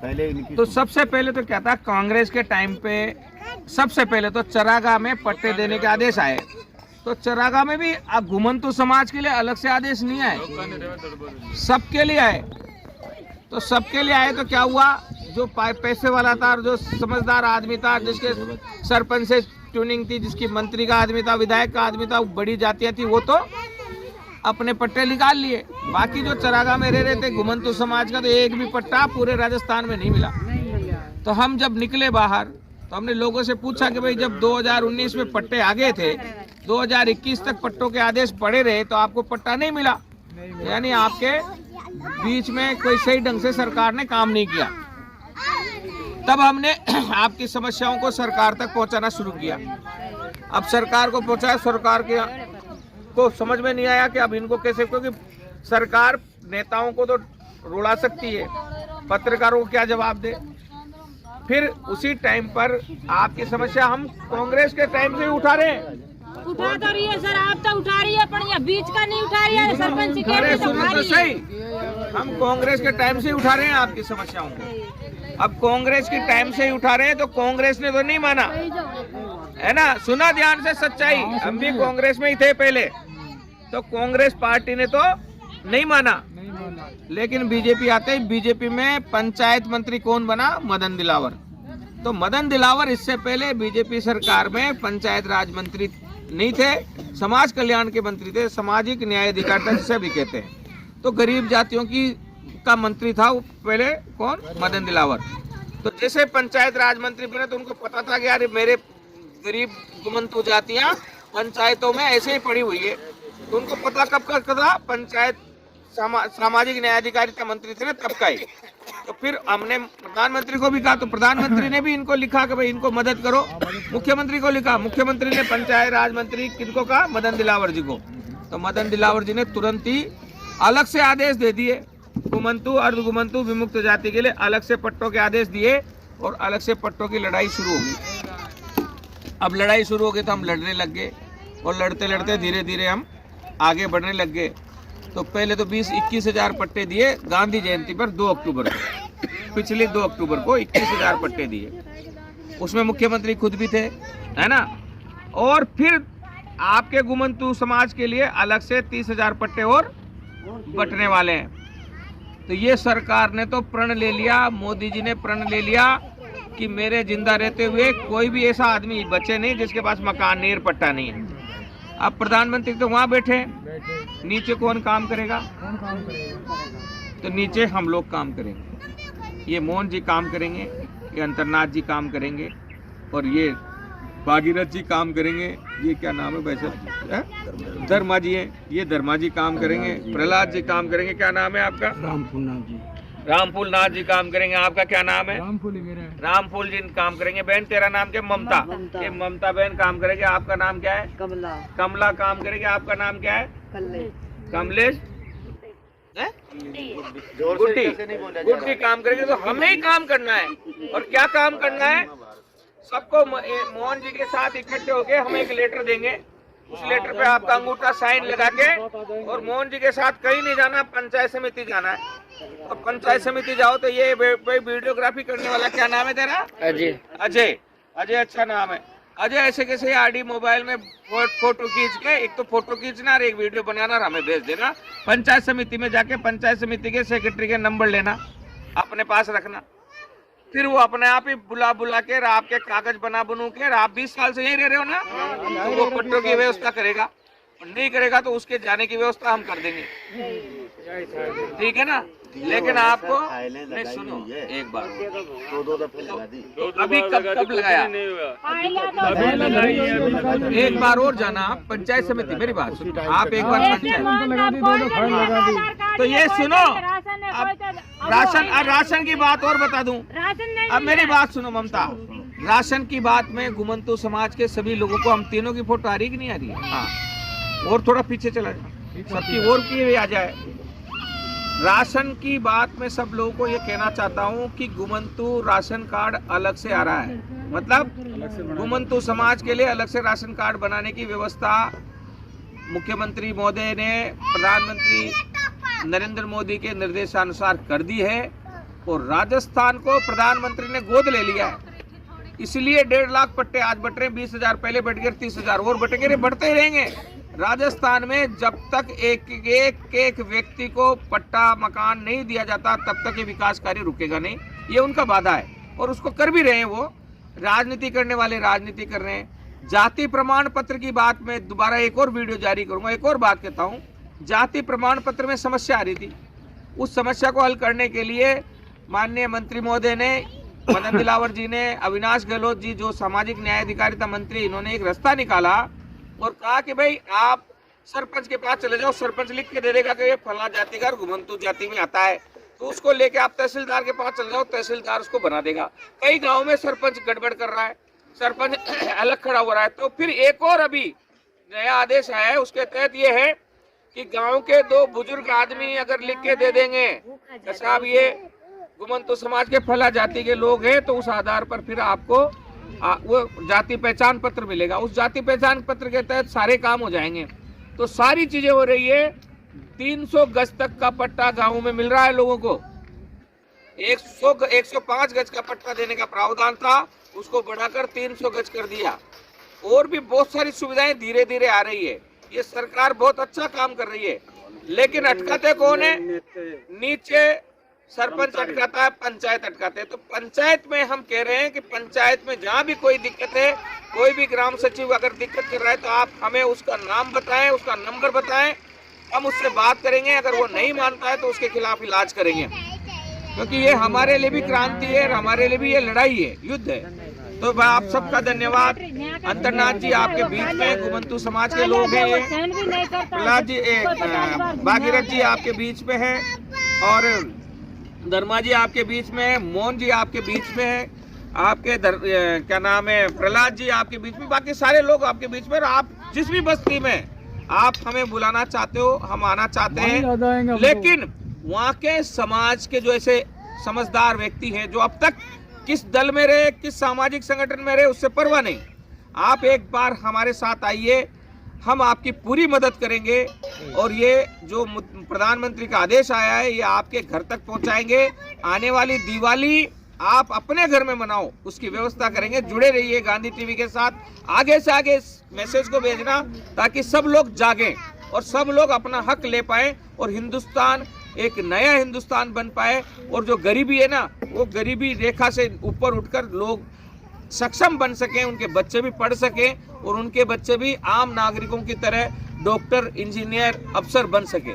पहले तो सबसे पहले तो क्या था, कांग्रेस के टाइम पे सबसे पहले तो चरागाह में पट्टे देने के आदेश आए। तो चरागाह में भी अब घुमंतु समाज के लिए अलग से आदेश नहीं आए, सबके लिए आए। तो सबके लिए आए तो क्या हुआ, जो पैसे वाला था और जो समझदार आदमी था, जिसके सरपंच से ट्यूनिंग थी, जिसकी मंत्री का आदमी था, विधायक का आदमी था, बड़ी जातियां थी, वो तो अपने पट्टे निकाल लिए। बाकी जो चरागाह में रह रहे थे घुमंतु समाज का, तो एक भी पट्टा पूरे राजस्थान में नहीं मिला। तो हम जब निकले बाहर तो हमने लोगों से पूछा कि भाई जब 2019 में पट्टे आ गए थे, 2021 तक पट्टों के आदेश पड़े रहे, तो आपको पट्टा नहीं मिला, यानी आपके बीच में कोई सही ढंग से सरकार ने काम नहीं किया। तब हमने आपकी समस्याओं को सरकार तक पहुंचाना शुरू किया। अब सरकार को पहुंचाया, सरकार को समझ में नहीं आया कि अब इनको कैसे, क्योंकि सरकार नेताओं को तो रुला सकती है, पत्रकारों को क्या जवाब दे। फिर उसी टाइम पर आपकी समस्या हम कांग्रेस के टाइम से उठा रहे हैं। उठा तो रही है सर, आप तो उठा रही है, पर ये बीच का नहीं उठा रही है। सरपंच की अरे सुनो तो सही, हम कांग्रेस के टाइम से उठा रहे हैं आपकी समस्याओं को। अब कांग्रेस के टाइम से ही उठा रहे हैं, तो कांग्रेस ने तो नहीं माना है ना। सुना ध्यान से सच्चाई, हम भी कांग्रेस में ही थे पहले, तो कांग्रेस पार्टी ने तो नहीं माना। लेकिन बीजेपी आते ही बीजेपी में पंचायत मंत्री कौन बना, मदन दिलावर। तो मदन दिलावर इससे पहले बीजेपी सरकार में पंचायत राज मंत्री नहीं थे, समाज कल्याण के मंत्री थे, सामाजिक न्याय अधिकारिता जिसे भी कहते हैं। तो गरीब जातियों की का मंत्री था वो पहले, कौन, मदन दिलावर। तो जैसे पंचायत राज मंत्री बने तो उनको पता था कि यार मेरे गरीब घुमंतु जातियां पंचायतों में ऐसे ही पड़ी हुई है। तो उनको पता कब का था, पंचायत सामाजिक न्याय अधिकारिता मंत्री थे ना, तब का ही। तो फिर हमने प्रधानमंत्री को भी कहा, तो प्रधानमंत्री ने भी इनको लिखा कि भाई इनको मदद करो। मुख्यमंत्री को लिखा, मुख्यमंत्री ने पंचायत राज मंत्री किनको कहा, मदन दिलावर जी को। तो मदन दिलावर जी ने तुरंत ही अलग से आदेश दे दिए, घुमंतु अर्ध घुमंतु विमुक्त जाति के लिए अलग से पट्टों के आदेश दिए, और अलग से पट्टों की लड़ाई शुरू हो गई। अब लड़ाई शुरू हो गई तो हम लड़ने लग गए, और लड़ते लड़ते धीरे धीरे हम आगे बढ़ने लग गए। तो पहले तो 20-21 हजार पट्टे दिए गांधी जयंती पर 2 अक्टूबर को, पिछले 2 अक्टूबर को 21 हजार पट्टे दिए। उसमें मुख्यमंत्री खुद भी थे, है ना। और फिर आपके घुमंतु समाज के लिए अलग से 30 हजार पट्टे और बंटने वाले हैं। तो ये सरकार ने तो प्रण ले लिया, मोदी जी ने प्रण ले लिया कि मेरे जिंदा रहते हुए कोई भी ऐसा आदमी बचे नहीं जिसके पास मकान नहीं और पट्टा नहीं है। अब प्रधानमंत्री तो वहाँ बैठे, नीचे कौन काम करेगा? तो नीचे हम लोग काम करेंगे, ये मोहन जी काम करेंगे, ये अंतरनाथ जी काम करेंगे, और ये भागीरथ जी काम करेंगे। ये क्या नाम है वैसे, धर्मा जी है, ये धर्मा जी काम करेंगे। प्रहलाद जी काम करेंगे, क्या नाम है आपका? रामफूलनाथ जी। रामफूलनाथ जी काम करेंगे, आपका क्या नाम है? रामफूल जी काम करेंगे। बहन तेरा नाम क्या? ममता। ये ममता बहन काम करेगी, आपका नाम क्या है? कमला। कमला काम करेगी, आपका नाम क्या है? कमलेश। गुड्डी काम करेगी। तो हमें ही काम करना है, और क्या काम करना है? सबको मोहन जी के साथ इकट्ठे होके हम एक लेटर देंगे, उस लेटर पे आपका अंगूठा साइन लगा के, और मोहन जी के साथ कहीं नहीं जाना, पंचायत समिति जाना है। और पंचायत समिति जाओ तो ये वीडियोग्राफी करने वाला क्या नाम है तेरा? अजय। अजय, अजय अच्छा नाम है। अजय ऐसे कैसे आरडी मोबाइल में फोटो खींच के, एक तो फोटो खींचना और एक वीडियो बनाना और हमें भेज देना। पंचायत समिति में जाके पंचायत समिति के सेक्रेटरी के नंबर लेना, अपने पास रखना। फिर वो अपने आप ही बुला के आपके कागज बनू के, आप 20 साल से यही रह रहे हो ना, तो वो पट्टों की व्यवस्था करेगा। और नहीं करेगा तो उसके जाने की व्यवस्था हम कर देंगे, ठीक है ना। लेकिन आपको नहीं, सुनो एक बार, अभी कब लगाया? एक बार और जाना आप पंचायत समिति, मेरी बात सुनो आप एक बार पंचायत। तो ये सुनो, अब राशन की बात और बता दूं। अब मेरी बात सुनो ममता, राशन की बात में घुमंतु समाज के सभी लोगों को, हम तीनों की फोटो आ रही कि नहीं आ रही है? हाँ, और थोड़ा पीछे चला जाए, सबकी और की आ जाए। राशन की बात में सब लोगों को ये कहना चाहता हूँ कि घुमंतु राशन कार्ड अलग से आ रहा है, मतलब घुमंतु समाज के लिए अलग से राशन कार्ड बनाने की व्यवस्था मुख्यमंत्री महोदय ने प्रधानमंत्री नरेंद्र मोदी के निर्देशानुसार कर दी है। और राजस्थान को प्रधानमंत्री ने गोद ले लिया है, इसलिए 1.5 लाख पट्टे आज बट रहे हैं। 20,000 पहले बट गए, 30,000 और बटेंगे, रे बढ़ते ही रहेंगे। राजस्थान में जब तक एक व्यक्ति को पट्टा मकान नहीं दिया जाता तब तक ये विकास कार्य रुकेगा नहीं, ये उनका वादा है और उसको कर भी रहे हैं। वो राजनीति करने वाले राजनीति कर रहे हैं। जाति प्रमाण पत्र की बात में दोबारा एक और वीडियो जारी करूंगा। एक और बात कहता हूँ, जाति प्रमाण पत्र में समस्या आ रही थी, उस समस्या को हल करने के लिए माननीय मंत्री महोदय ने, मदन दिलावर जी ने, अविनाश गहलोत जी जो सामाजिक न्याय अधिकारिता मंत्री, इन्होंने एक रास्ता निकाला और कहा कि भाई आप सरपंच के पास चले जाओ, सरपंच लिख के दे देगा कि ये फला जाति का घुमंतु जाति में आता है, तो उसको लेके आप तहसीलदार के पास चले जाओ, तहसीलदार उसको बना देगा। कई गाँव में सरपंच गड़बड़ कर रहा है, सरपंच अलग खड़ा हो रहा है। तो फिर एक और अभी नया आदेश आया है, उसके तहत ये है कि गांव के 2 बुजुर्ग आदमी अगर लिख के दे देंगे कि साहब ये घुमंतु समाज के फला जाति के लोग हैं, तो उस आधार पर फिर आपको वो जाति पहचान पत्र मिलेगा। उस जाति पहचान पत्र के तहत सारे काम हो जाएंगे। तो सारी चीजें हो रही है। 300 गज तक का पट्टा गाँव में मिल रहा है लोगों को। 105 गज का पट्टा देने का प्रावधान था, उसको बढ़ाकर 300 गज कर दिया। और भी बहुत सारी सुविधाएं धीरे धीरे आ रही है। ये सरकार बहुत अच्छा काम कर रही है, लेकिन अटकाते कौन है? नीचे सरपंच अटकाता है, पंचायत अटकाते हैं। तो पंचायत में हम कह रहे हैं कि पंचायत में जहाँ भी कोई दिक्कत है, कोई भी ग्राम सचिव अगर दिक्कत कर रहा है तो आप हमें उसका नाम बताएं, उसका नंबर बताएं, हम उससे बात करेंगे। अगर वो नहीं मानता है तो उसके खिलाफ इलाज करेंगे, क्योंकि ये हमारे लिए भी क्रांति है और हमारे लिए भी ये लड़ाई है, युद्ध है। तो आप सबका धन्यवाद। अंतरनाथ जी आपके बीच में घुमंतु समाज के लोग हैं, प्रहलाद जी, भागीरथ जी आपके बीच में है, और धर्मा जी आपके बीच में है, मोहन जी आपके बीच में है, आपके क्या नाम है, प्रहलाद जी आपके बीच में, बाकी सारे लोग आपके बीच में। और आप जिस भी बस्ती में आप हमें बुलाना चाहते हो, हम आना चाहते हैं, लेकिन वहाँ के समाज के जो ऐसे समझदार व्यक्ति हैं, जो अब तक किस दल में रहे, किस सामाजिक संगठन में रहे, उससे परवाह नहीं, आप एक बार हमारे साथ आइए, हम आपकी पूरी मदद करेंगे। और ये जो प्रधानमंत्री का आदेश आया है, ये आपके घर तक पहुंचाएंगे। आने वाली दिवाली आप अपने घर में मनाओ, उसकी व्यवस्था करेंगे। जुड़े रहिए गांधी टीवी के साथ, आगे से आगे इस मैसेज को भेजना, ताकि सब लोग जागें और सब लोग अपना हक ले पाए और हिंदुस्तान एक नया हिंदुस्तान बन पाए। और जो गरीबी है ना, वो गरीबी रेखा से ऊपर उठकर लोग सक्षम बन सकें, उनके बच्चे भी पढ़ सकें और उनके बच्चे भी आम नागरिकों की तरह डॉक्टर, इंजीनियर, अफसर बन सके।